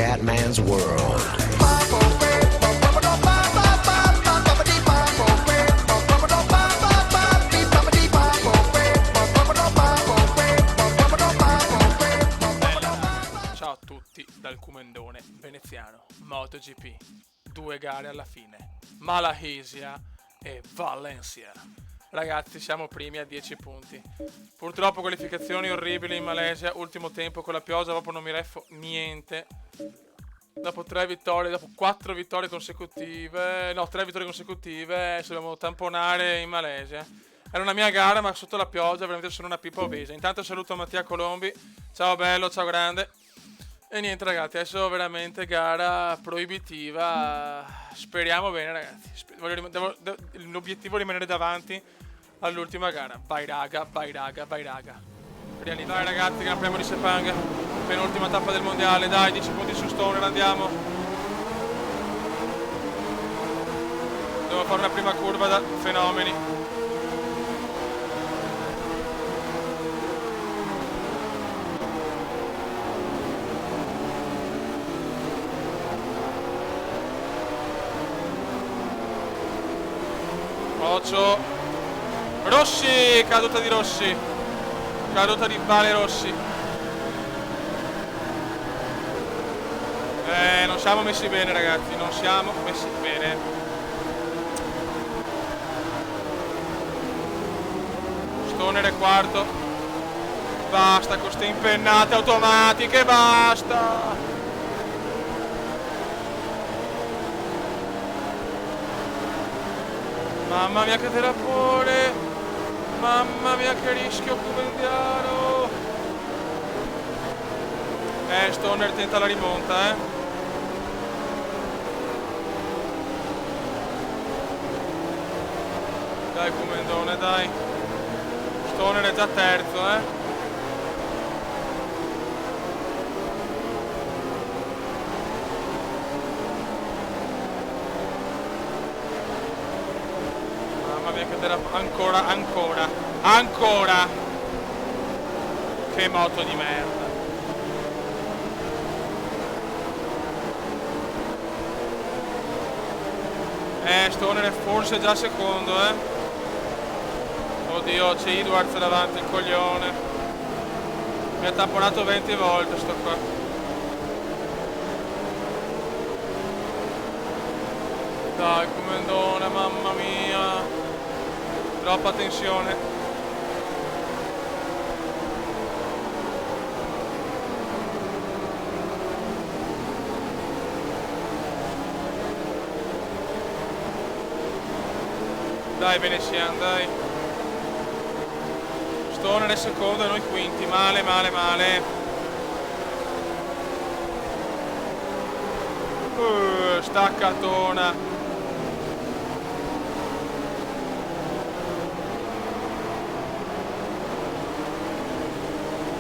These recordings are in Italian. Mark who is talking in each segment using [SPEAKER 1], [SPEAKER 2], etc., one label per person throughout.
[SPEAKER 1] Scatman's World.
[SPEAKER 2] Ciao a tutti dal Cumendone veneziano. MotoGP, 2 gare alla fine, Malaysia e Valencia. Ragazzi, siamo primi a 10 punti. Purtroppo qualificazioni orribili in Malesia, ultimo tempo con la pioggia, proprio non mi reffo niente. Dopo 3 vittorie, dopo 4 vittorie consecutive, no, 3 vittorie consecutive, ci dobbiamo tamponare in Malesia. Era una mia gara, ma sotto la pioggia veramente sono una pipa obesa. Intanto saluto Mattia Colombi. Ciao bello, ciao grande. E niente ragazzi, adesso veramente gara proibitiva. Speriamo bene ragazzi. L'obiettivo è rimanere davanti all'ultima gara. Vai raga, vai raga, vai raga. Dai ragazzi, Gran Premio di Sepang, penultima tappa del mondiale. Dai, 10 punti su Stoner, andiamo. Devo fare una prima curva da fenomeni. Rossi, caduta di Rossi, caduta di Vale Rossi. Non siamo messi bene ragazzi, non siamo messi bene. Stoner è quarto. Basta con ste impennate automatiche, basta. Mamma mia che terapone. Mamma mia che rischio cubendiano. Stoner tenta la rimonta, Dai Cumendone, dai. Stoner è già terzo, Ancora. Che moto di merda. Stoner è forse già secondo, Oddio, c'è Edwards davanti, il coglione. Mi ha tamponato 20 volte sto qua. Dai Cumendone, mamma mia. Troppa tensione. Dai Venezian, dai. Stoner è secondo e noi quinti. Male. Staccatona.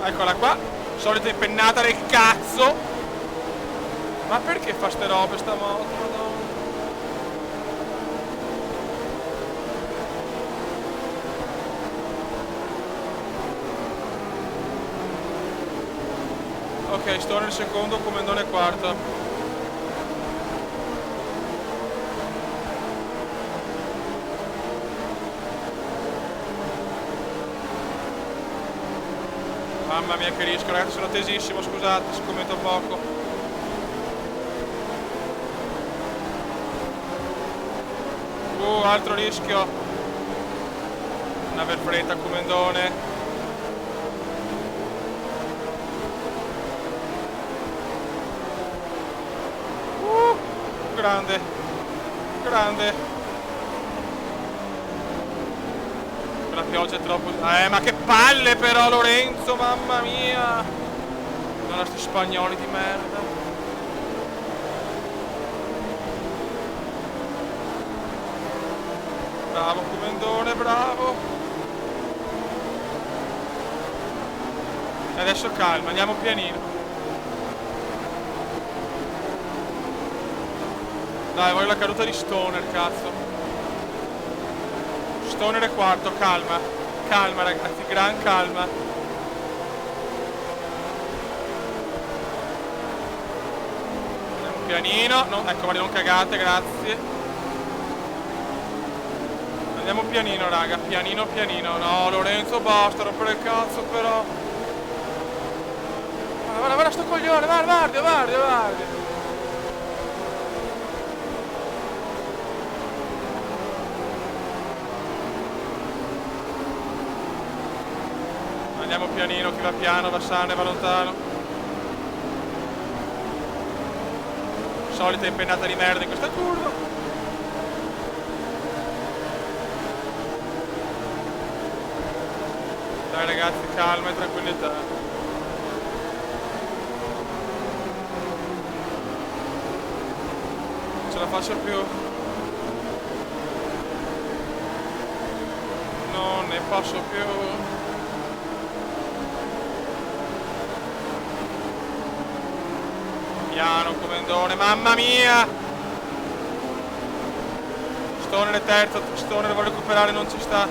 [SPEAKER 2] Eccola qua, solita impennata del cazzo. Ma perché fa ste robe sta moto, madonna? Ok, sto nel secondo, Comendone quarto. Mamma mia che rischio ragazzi, sono tesissimo, scusate se commento poco. Altro rischio. Non aver fretta Cumendone. Grande. La pioggia è troppo. Ma che palle però Lorenzo, mamma mia. Non sti spagnoli di merda. Bravo Cumendone, bravo. E adesso calma, andiamo pianino. Dai, voglio la caduta di Stoner, cazzo. Stoner è quarto, calma. Calma ragazzi, gran calma. Pianino, no, ecco, ma non cagate, grazie. Andiamo pianino, raga, pianino pianino. No, Lorenzo, basta rompere il cazzo, però. Guarda sto coglione, guarda. Andiamo pianino, chi va piano va sano e va lontano. Solita impennata di merda in questa curva. Dai ragazzi, calma e tranquillità. Non ce la faccio più. Non ne posso più. Piano, comandone, mamma mia! Stoner è terzo, Stoner vuole recuperare, non ci sta.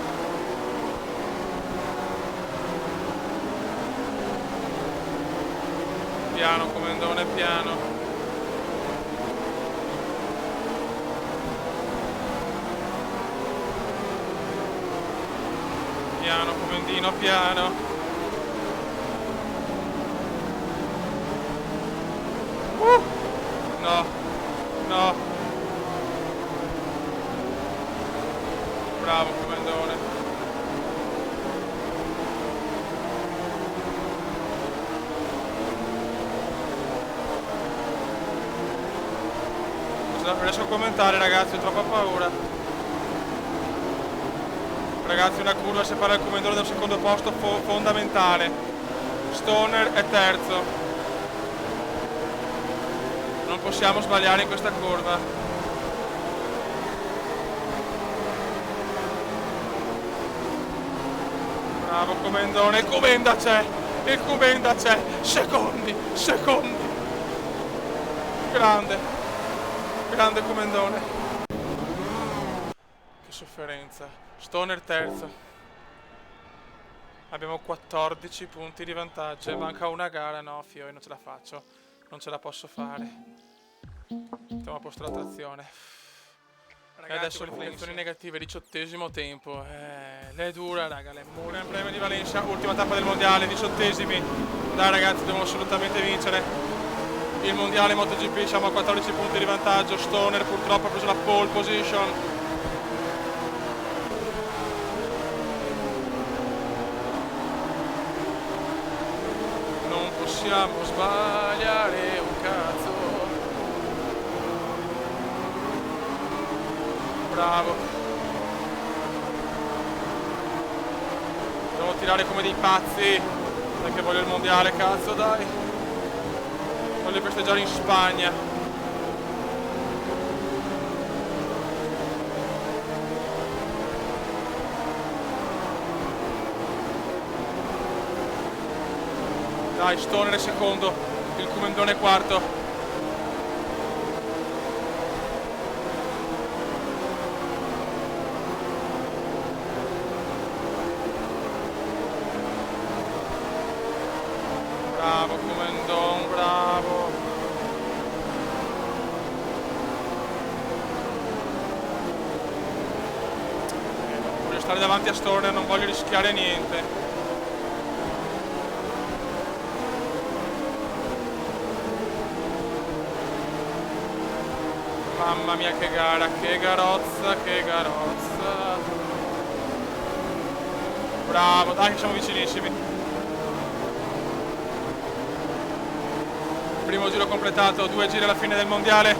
[SPEAKER 2] Piano, comandone, piano. Piano, comandino, piano. No. Bravo, comandone. Non riesco a commentare, ragazzi, ho troppa paura. Ragazzi, una curva separa il comandone dal secondo posto fondamentale. Stoner è terzo. Non possiamo sbagliare in questa curva. Bravo comandone, il Comenda c'è, secondi. Grande comandone. Che sofferenza. Stoner terzo. Abbiamo 14 punti di vantaggio. Manca una gara, no fioi, non ce la faccio. Non ce la posso fare. Mettiamo a posto la trazione. Ragazzi, e adesso le posizioni negative, 18esimo tempo. L'è dura, raga, l'è molto. Gran Premio di Valencia, ultima tappa del mondiale, 18esimi. Dai ragazzi, dobbiamo assolutamente vincere il mondiale MotoGP, siamo a 14 punti di vantaggio. Stoner purtroppo ha preso la pole position. Non possiamo sbagliare un cazzo. Bravo. Devo tirare come dei pazzi, perché voglio il mondiale, cazzo, dai. Voglio festeggiare in Spagna. Dai, Stoner è secondo, il Comendone è quarto. Bravo Comendone, bravo. Voglio stare davanti a Stoner, non voglio rischiare niente. Mamma mia che gara, che garozza. Bravo, dai che siamo vicinissimi. Primo giro completato, 2 giri alla fine del mondiale.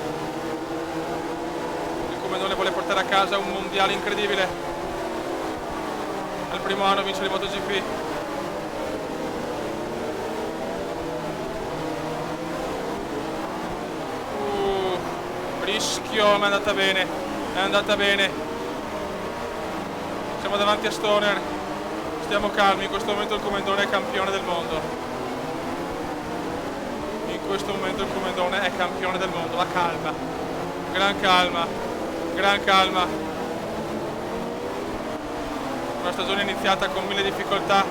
[SPEAKER 2] Il Comendone vuole portare a casa un mondiale incredibile. Al primo anno vince il MotoGP. Rischio, ma è andata bene. Siamo davanti a Stoner. Stiamo calmi, in questo momento il Comendone è campione del mondo. In questo momento il Comendone è campione del mondo. La calma, gran calma. Una stagione iniziata con 1000 difficoltà.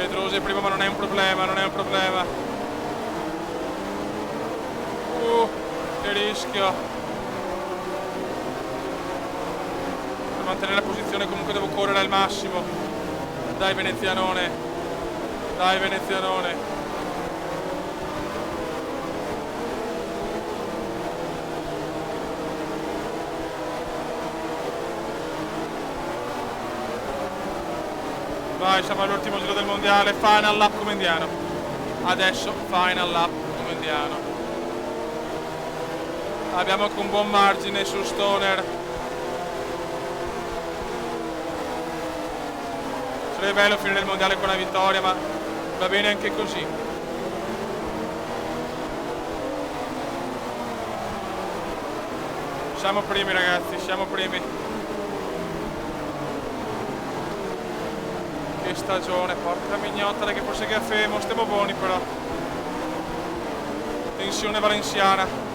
[SPEAKER 2] Pedrosa è primo, ma non è un problema, non è un problema. Che rischio. Per mantenere la posizione comunque devo correre al massimo. Dai venezianone. Dai venezianone. Vai, siamo all'ultimo giro del mondiale, final lap come indiano. Adesso final lap come indiano. Abbiamo anche un buon margine su Stoner. Sarebbe bello finire il mondiale con una vittoria, ma va bene anche così. Siamo primi ragazzi, siamo primi. Che stagione, porca mignotta, che forse che femo, stiamo buoni però. Tensione valenziana.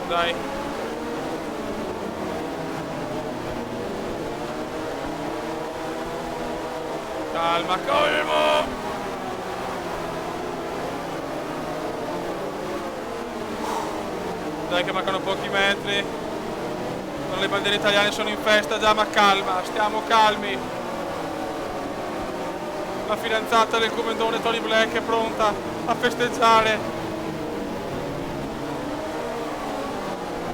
[SPEAKER 2] Dai. Calma, calmo! Dai che mancano pochi metri. Le bandiere italiane sono in festa già, ma calma, stiamo calmi. La fidanzata del comandone Tony Black è pronta a festeggiare.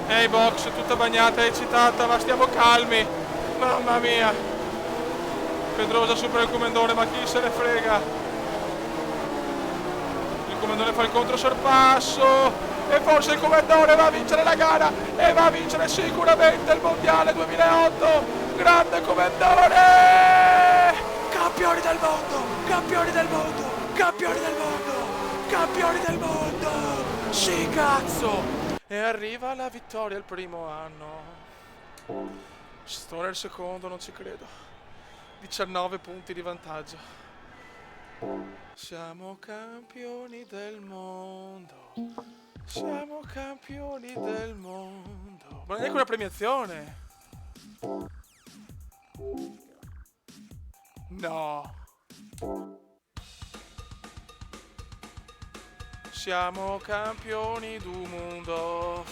[SPEAKER 2] Ehi box, tutta bagnata e eccitata, ma stiamo calmi. Mamma mia. Pedrosa supera il comandone, ma chi se ne frega. Il comandone fa il controsorpasso. E forse il comandone va a vincere la gara e va a vincere sicuramente il mondiale 2008. Grande comandone! Campioni del mondo! Campioni del mondo! Campioni del mondo! Campioni del mondo! Sì, cazzo! E arriva la vittoria il primo anno. Stoner secondo, non ci credo. 19 punti di vantaggio. Siamo campioni del mondo. Siamo campioni del mondo. Ma non è neanche una premiazione. No. Siamo campioni del mondo.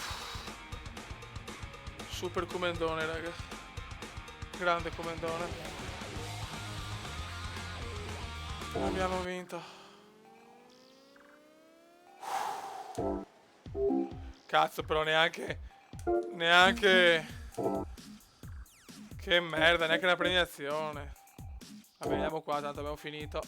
[SPEAKER 2] Super comandone, raga. Grande comandone. Abbiamo vinto. Cazzo, però neanche che merda, neanche una premiazione. Vabbè, andiamo qua, tanto abbiamo finito.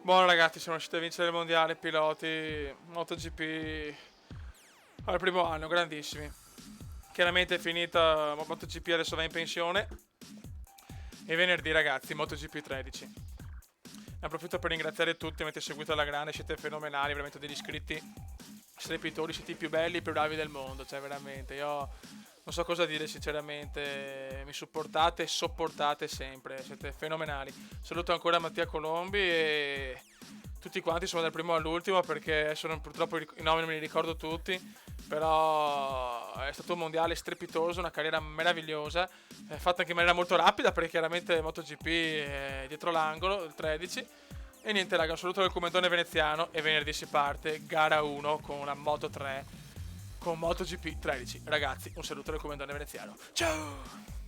[SPEAKER 2] Buono ragazzi, siamo riusciti a vincere il mondiale piloti MotoGP al primo anno, grandissimi. Chiaramente è finita MotoGP, adesso va in pensione. E venerdì ragazzi, MotoGP 13. Ne approfitto per ringraziare tutti, avete seguito alla grande, siete fenomenali, veramente degli iscritti strepitori, siete i più belli, i più bravi del mondo, cioè veramente, io non so cosa dire sinceramente, mi supportate e sopportate sempre, siete fenomenali. Saluto ancora Mattia Colombi e tutti quanti, sono dal primo all'ultimo perché purtroppo i nomi non me li ricordo tutti, però è stato un mondiale strepitoso, una carriera meravigliosa, fatta anche in maniera molto rapida perché chiaramente MotoGP è dietro l'angolo, il 13. E niente raga, un saluto dal comandone veneziano e venerdì si parte, gara 1 con la Moto 3 con MotoGP 13. Ragazzi, un saluto dal comandone veneziano. Ciao!